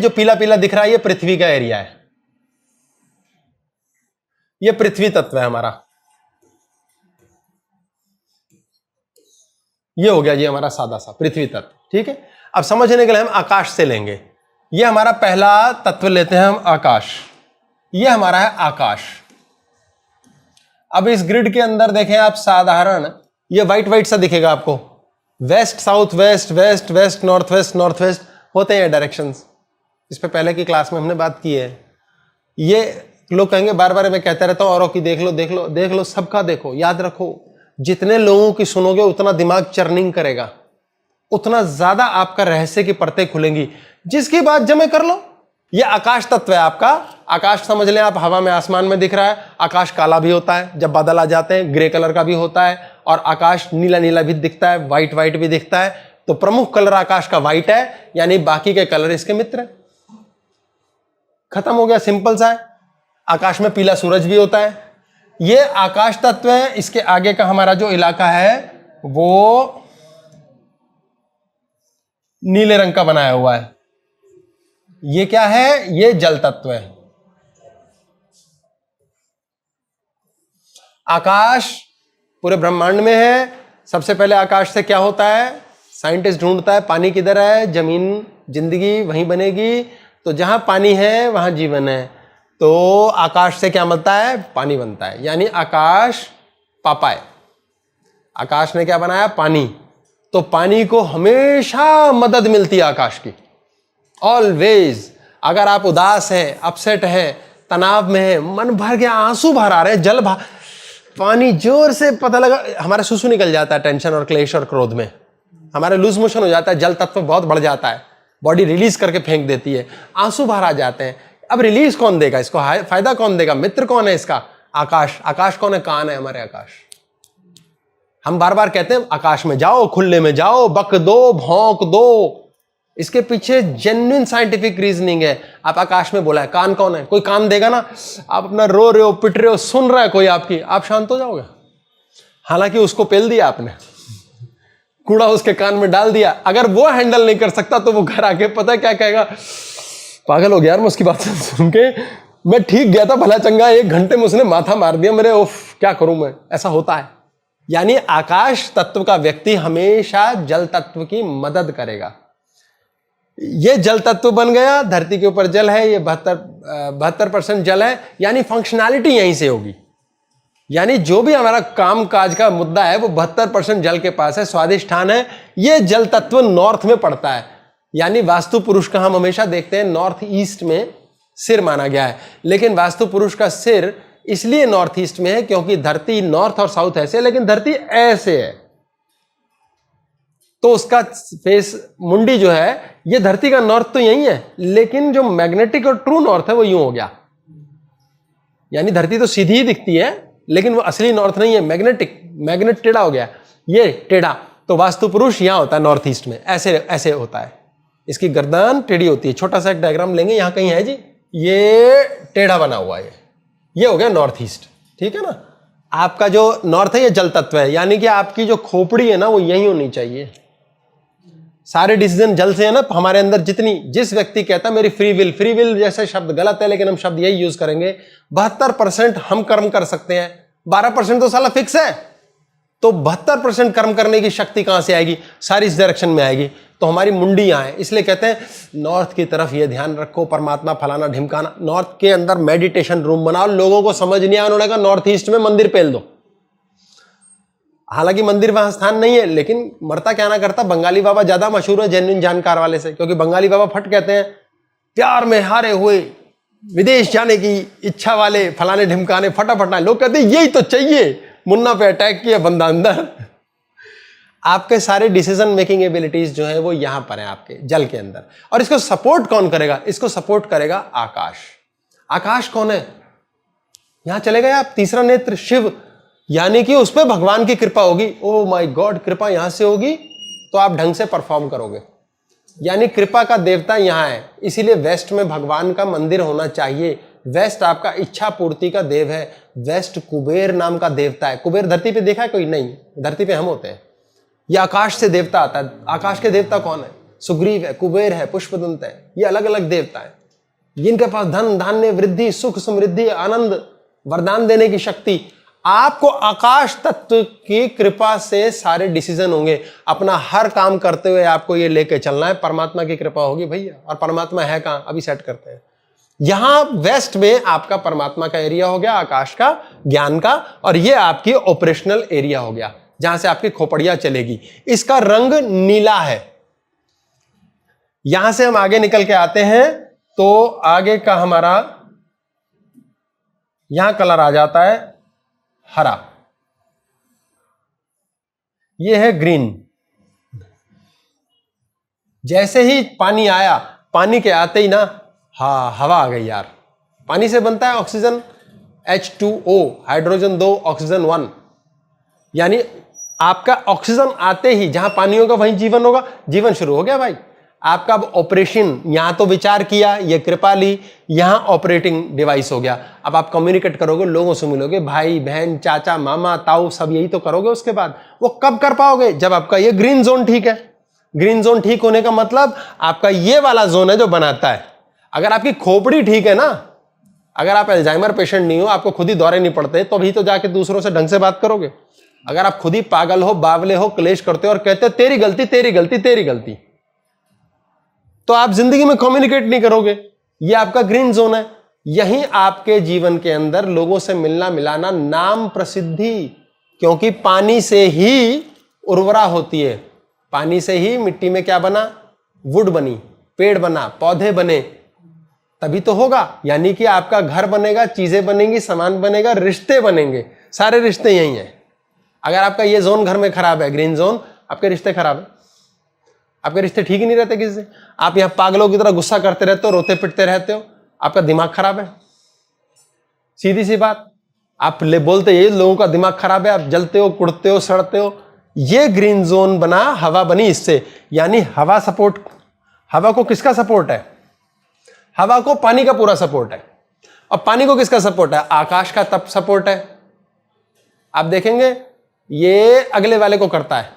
जो पीला पीला दिख रहा है ये पृथ्वी का एरिया है, ये पृथ्वी तत्व है हमारा। ये हो गया जी हमारा सादा सा पृथ्वी तत्व, ठीक है। अब समझने के लिए हम आकाश से लेंगे। ये हमारा पहला तत्व लेते हैं हम आकाश। ये हमारा है आकाश। अब इस ग्रिड के अंदर देखें आप, साधारण ये व्हाइट व्हाइट सा दिखेगा आपको, west south west, west west north west होते हैं डायरेक्शंस। इस पे पहले की क्लास में हमने बात की है। ये लोग कहेंगे बार बार मैं कहता रहता हूं औरों की देख लो देख लो देख लो, सबका देखो। याद रखो, जितने लोगों की सुनोगे उतना दिमाग चर्निंग करेगा, उतना ज्यादा आपका रहस्य की परतें खुलेंगी। जिसकी बात जमे कर लो। ये आकाश तत्व है आपका। आकाश समझ लें आप, हवा में आसमान में दिख रहा है। आकाश काला भी होता है, जब बादल आ जाते हैं ग्रे कलर का भी होता है, और आकाश नीला नीला भी दिखता है, व्हाइट व्हाइट भी दिखता है। तो प्रमुख कलर आकाश का व्हाइट है, यानी बाकी के कलर इसके मित्र है। खत्म हो गया, सिंपल सा है। आकाश में पीला सूरज भी होता है। ये आकाश तत्व है। इसके आगे का हमारा जो इलाका है वो नीले रंग का बनाया हुआ है। ये क्या है? ये जल तत्व है। आकाश पूरे ब्रह्मांड में है। सबसे पहले आकाश से क्या होता है? साइंटिस्ट ढूंढता है पानी किधर है, जमीन जिंदगी वहीं बनेगी। तो जहां पानी है वहां जीवन है। तो आकाश से क्या बनता है? पानी बनता है, यानी आकाश पापा है। आकाश ने क्या बनाया? पानी। तो पानी को हमेशा मदद मिलती है आकाश की, ऑलवेज। अगर आप उदास हैं, अपसेट हैं, तनाव में हैं, मन भर गया, आंसू भर आ रहे हैं, पानी जोर से, पता लगा हमारा सुसु निकल जाता है टेंशन और क्लेश और क्रोध में, हमारे लूज मोशन हो जाता है, जल तत्व बहुत बढ़ जाता है, बॉडी रिलीज करके फेंक देती है, आंसू बाहर आ जाते हैं। अब रिलीज कौन देगा इसको? फायदा कौन देगा? मित्र कौन है इसका? आकाश। आकाश कौन है? कान है हमारे आकाश। हम बार बार कहते हैं आकाश में जाओ, खुले में जाओ, बक दो, भौंक दो। इसके पीछे जेन्युइन साइंटिफिक रीजनिंग है। आप आकाश में बोला है, कान कौन है? कोई कान देगा ना? आप अपना रो रहे हो, पिट रहे हो, सुन रहा है कोई आपकी, आप शांत हो जाओगे। हालांकि उसको पेल दिया आपने, कूड़ा उसके कान में डाल दिया। अगर वो हैंडल नहीं कर सकता तो वो घर आके पता है क्या कहेगा? पागल हो गया यार मैं उसकी बात सुन के, मैं ठीक गया था भला चंगा, 1 घंटे में उसने माथा मार दिया मेरे, उफ क्या करूं मैं। ऐसा होता है। यानी आकाश तत्व का व्यक्ति हमेशा जल तत्व की मदद करेगा। ये जल तत्व बन गया, धरती के ऊपर जल है, ये 72% जल है, यानी फंक्शनैलिटी यहीं से होगी। यानी जो भी हमारा काम काज का मुद्दा है वो 72% जल के पास है, स्वाधिष्ठान है। ये जल तत्व नॉर्थ में पड़ता है, यानी वास्तु पुरुष का हम हमेशा देखते हैं नॉर्थ ईस्ट में सिर माना गया है। लेकिन वास्तु पुरुष का सिर इसलिए नॉर्थ ईस्ट में है क्योंकि धरती नॉर्थ और साउथ ऐसे, लेकिन धरती ऐसे है, तो उसका फेस, मुंडी जो है, ये धरती का नॉर्थ तो यही है, लेकिन जो मैग्नेटिक और ट्रू नॉर्थ है वो यूं हो गया। यानी धरती तो सीधी ही दिखती है, लेकिन वो असली नॉर्थ नहीं है, मैग्नेट टेढ़ा हो गया, ये टेढ़ा। तो वास्तु पुरुष यहां होता है नॉर्थ ईस्ट में, ऐसे ऐसे होता है, इसकी गर्दन टेढ़ी होती है। छोटा सा एक डायग्राम लेंगे, यहां कहीं है जी, ये टेढ़ा बना हुआ है, ये हो गया नॉर्थ ईस्ट, ठीक है ना। आपका जो नॉर्थ है ये जल तत्व है, यानी कि आपकी जो खोपड़ी है ना वो यही होनी चाहिए। सारे डिसीजन जल से है ना हमारे अंदर। जिस व्यक्ति कहता है मेरी फ्री विल जैसे शब्द गलत है, लेकिन हम शब्द यही यूज करेंगे। 72% हम कर्म कर सकते हैं, 12% तो साला फिक्स है। तो 72% कर्म करने की शक्ति कहां से आएगी? सारी इस डायरेक्शन में आएगी। तो हमारी मुंडी यहां है, इसलिए कहते हैं नॉर्थ की तरफ ये ध्यान रखो, परमात्मा फलाना ढिमकाना। नॉर्थ के अंदर मेडिटेशन रूम बनाओ। लोगों को समझ नहीं आया, उन्होंने कहा नॉर्थ ईस्ट में मंदिर पेल दो। हालांकि मंदिर वहां स्थान नहीं है, लेकिन मरता क्या ना करता, बंगाली बाबा ज्यादा मशहूर है जेन्युइन जानकार वाले से, क्योंकि बंगाली बाबा फट कहते हैं प्यार में हारे हुए विदेश जाने की इच्छा वाले फलाने ढिमकाने फटाफट। लोग कहते हैं यही तो चाहिए, मुन्ना पे अटैक किया बंदा अंदर। आपके सारे डिसीजन मेकिंग एबिलिटीज जो है वो यहां पर है आपके जल के अंदर। और इसको सपोर्ट कौन करेगा? इसको सपोर्ट करेगा आकाश। आकाश कौन है? यहां चले गए आप, तीसरा नेत्र शिव, यानी कि उस पर भगवान की कृपा होगी। ओ माय गॉड, कृपा यहां से होगी तो आप ढंग से परफॉर्म करोगे। यानी कृपा का देवता यहां है, इसीलिए वेस्ट में भगवान का मंदिर होना चाहिए। वेस्ट आपका इच्छा पूर्ति का देव है। वेस्ट कुबेर नाम का देवता है। कुबेर धरती पे देखा है कोई? नहीं, धरती पे हम होते हैं। यह आकाश से देवता आता है। आकाश के देवता कौन है? सुग्रीव है, कुबेर है, पुष्पदंत है, ये अलग अलग देवता है जिनके पास धन धान्य वृद्धि सुख समृद्धि आनंद वरदान देने की शक्ति। आपको आकाश तत्व की कृपा से सारे डिसीजन होंगे। अपना हर काम करते हुए आपको ये लेके चलना है, परमात्मा की कृपा होगी भैया। और परमात्मा है कहां, अभी सेट करते हैं। यहां वेस्ट में आपका परमात्मा का एरिया हो गया, आकाश का, ज्ञान का, और ये आपकी ऑपरेशनल एरिया हो गया जहां से आपकी खोपड़ियां चलेगी। इसका रंग नीला है। यहां से हम आगे निकल के आते हैं तो आगे का हमारा यहां कलर आ जाता है हरा, ये है ग्रीन। जैसे ही पानी आया, पानी के आते ही ना हवा आ गई यार। पानी से बनता है ऑक्सीजन H2O, हाइड्रोजन 2 ऑक्सीजन 1, यानी आपका ऑक्सीजन आते ही जहां पानी होगा वहीं जीवन होगा। जीवन शुरू हो गया भाई आपका। अब ऑपरेशन, यहां तो विचार किया, ये कृपा ली, यहां ऑपरेटिंग डिवाइस हो गया। अब आप कम्युनिकेट करोगे, लोगों से मिलोगे, भाई बहन चाचा मामा ताऊ सब यही तो करोगे। उसके बाद वो कब कर पाओगे, जब आपका ये ग्रीन जोन ठीक है। ग्रीन जोन ठीक होने का मतलब आपका ये वाला जोन है जो बनाता है। अगर आपकी खोपड़ी ठीक है ना, अगर आप अल्जाइमर पेशेंट नहीं हो, आपको खुद ही दौरे नहीं पड़ते, तो अभी तो जाके दूसरों से ढंग से बात करोगे। अगर आप खुद ही पागल हो, बावले हो, क्लेश करते हो और कहते हो तेरी गलती तेरी गलती तेरी गलती, तो आप जिंदगी में कम्युनिकेट नहीं करोगे। ये आपका ग्रीन जोन है। यही आपके जीवन के अंदर लोगों से मिलना मिलाना, नाम प्रसिद्धि, क्योंकि पानी से ही उर्वरा होती है। पानी से ही मिट्टी में क्या बना, वुड बनी, पेड़ बना, पौधे बने, तभी तो होगा। यानी कि आपका घर बनेगा, चीजें बनेंगी, सामान बनेगा, रिश्ते बनेंगे। सारे रिश्ते यही हैं। अगर आपका ये जोन घर में खराब है, ग्रीन जोन, आपके रिश्ते खराब है, आपके रिश्ते ठीक ही नहीं रहते किसी से। आप यहां पागलों की तरह गुस्सा करते रहते हो, रोते पिटते रहते हो, आपका दिमाग खराब है। सीधी सी बात, आप बोलते ये लोगों का दिमाग खराब है, आप जलते हो, कुड़ते हो, सड़ते हो। ये ग्रीन जोन बना, हवा बनी इससे। यानी हवा सपोर्ट, हवा को किसका सपोर्ट है, हवा को पानी का पूरा सपोर्ट है। और पानी को किसका सपोर्ट है, आकाश का तब सपोर्ट है। आप देखेंगे ये अगले वाले को करता है,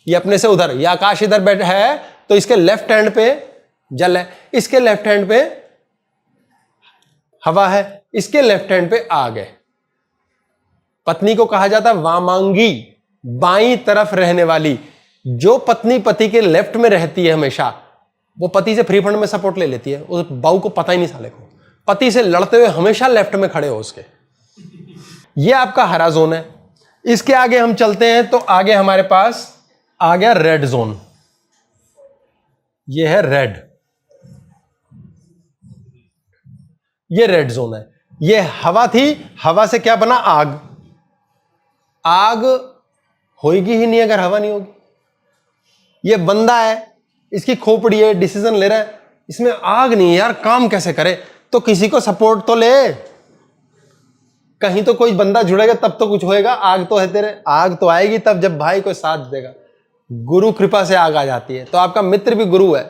ये अपने से उधर, ये आकाश इधर बैठा है तो इसके लेफ्ट हैंड पे जल है, इसके लेफ्ट हैंड पे हवा है, इसके लेफ्ट हैंड पे आग है। पत्नी को कहा जाता है वामांगी, बाईं तरफ रहने वाली। जो पत्नी पति के लेफ्ट में रहती है हमेशा, वो पति से फ्री फंड में सपोर्ट ले लेती है। उस बहू को पता ही नहीं साले को, पति से लड़ते हुए हमेशा लेफ्ट में खड़े हो उसके। ये आपका हरा जोन है। इसके आगे हम चलते हैं तो आगे हमारे पास आ गया रेड जोन। ये है रेड, ये रेड जोन है। ये हवा थी, हवा से क्या बना, आग। आग होगी ही नहीं अगर हवा नहीं होगी। ये बंदा है, इसकी खोपड़ी है, डिसीजन ले रहा है, इसमें आग नहीं है यार, काम कैसे करे, तो किसी को सपोर्ट तो ले, कहीं तो कोई बंदा जुड़ेगा तब तो कुछ होएगा। आग तो है तेरे, आग तो आएगी तब जब भाई कोई साथ देगा। गुरु कृपा से आग आ जाती है। तो आपका मित्र भी गुरु है,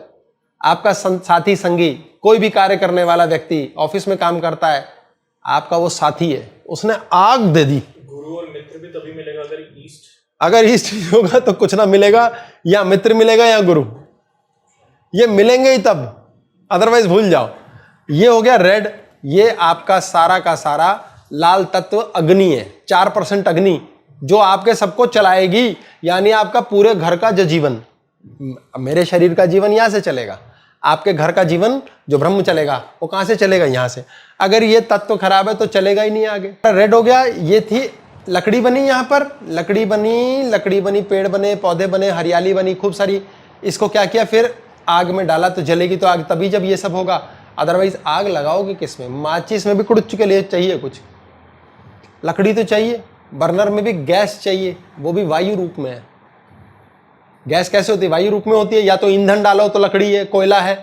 आपका साथी संगी, कोई भी कार्य करने वाला व्यक्ति ऑफिस में काम करता है, आपका वो साथी है, उसने आग दे दी। गुरु और मित्र भी तभी मिलेगा अगर ईस्ट होगा तो कुछ ना मिलेगा, या मित्र मिलेगा या गुरु, ये मिलेंगे ही तब, अदरवाइज भूल जाओ। ये हो गया रेड। ये आपका सारा का सारा लाल तत्व अग्नि है, 4% अग्नि, जो आपके सबको चलाएगी। यानी आपका पूरे घर का जो जीवन, मेरे शरीर का जीवन यहां से चलेगा, आपके घर का जीवन जो ब्रह्म चलेगा वो कहां से चलेगा, यहां से। अगर ये तत्व खराब है तो चलेगा ही नहीं आगे। रेड हो गया। ये थी लकड़ी बनी, यहां पर लकड़ी बनी, पेड़ बने, पौधे बने, हरियाली बनी खूब सारी। इसको क्या किया, फिर आग में डाला तो जलेगी तो आग तभी जब ये सब होगा, अदरवाइज आग लगाओगे किसमें, माचिस में भी कुछ के लिए चाहिए, कुछ लकड़ी तो चाहिए, बर्नर में भी गैस चाहिए, वो भी वायु रूप में है। गैस कैसे होती है, वायु रूप में होती है। या तो ईंधन डालो तो लकड़ी है, कोयला है,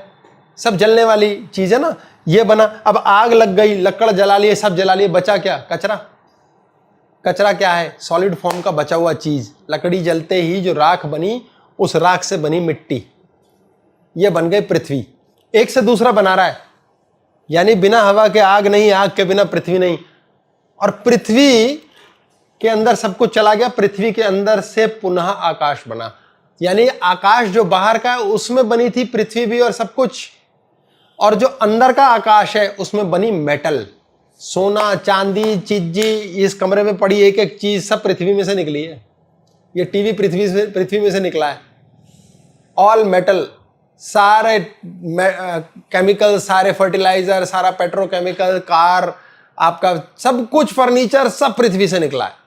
सब जलने वाली चीज है ना। ये बना, अब आग लग गई, लकड़ जला लिए, सब जला लिए, बचा क्या, कचरा। कचरा क्या है, सॉलिड फॉर्म का बचा हुआ चीज। लकड़ी जलते ही जो राख बनी, उस राख से बनी मिट्टी, ये बन गई पृथ्वी। एक से दूसरा बना रहा है, यानी बिना हवा के आग नहीं, आग के बिना पृथ्वी नहीं। और पृथ्वी के अंदर सब कुछ चला गया, पृथ्वी के अंदर से पुनः आकाश बना। यानी आकाश जो बाहर का है उसमें बनी थी पृथ्वी भी और सब कुछ, और जो अंदर का आकाश है उसमें बनी मेटल, सोना चांदी चीजी, इस कमरे में पड़ी एक एक चीज सब पृथ्वी में से निकली है। ये टीवी पृथ्वी में से निकला है। ऑल मेटल, सारे केमिकल, सारे फर्टिलाइजर, सारा पेट्रोकेमिकल, कार, आपका सब कुछ फर्नीचर सब पृथ्वी से निकला है।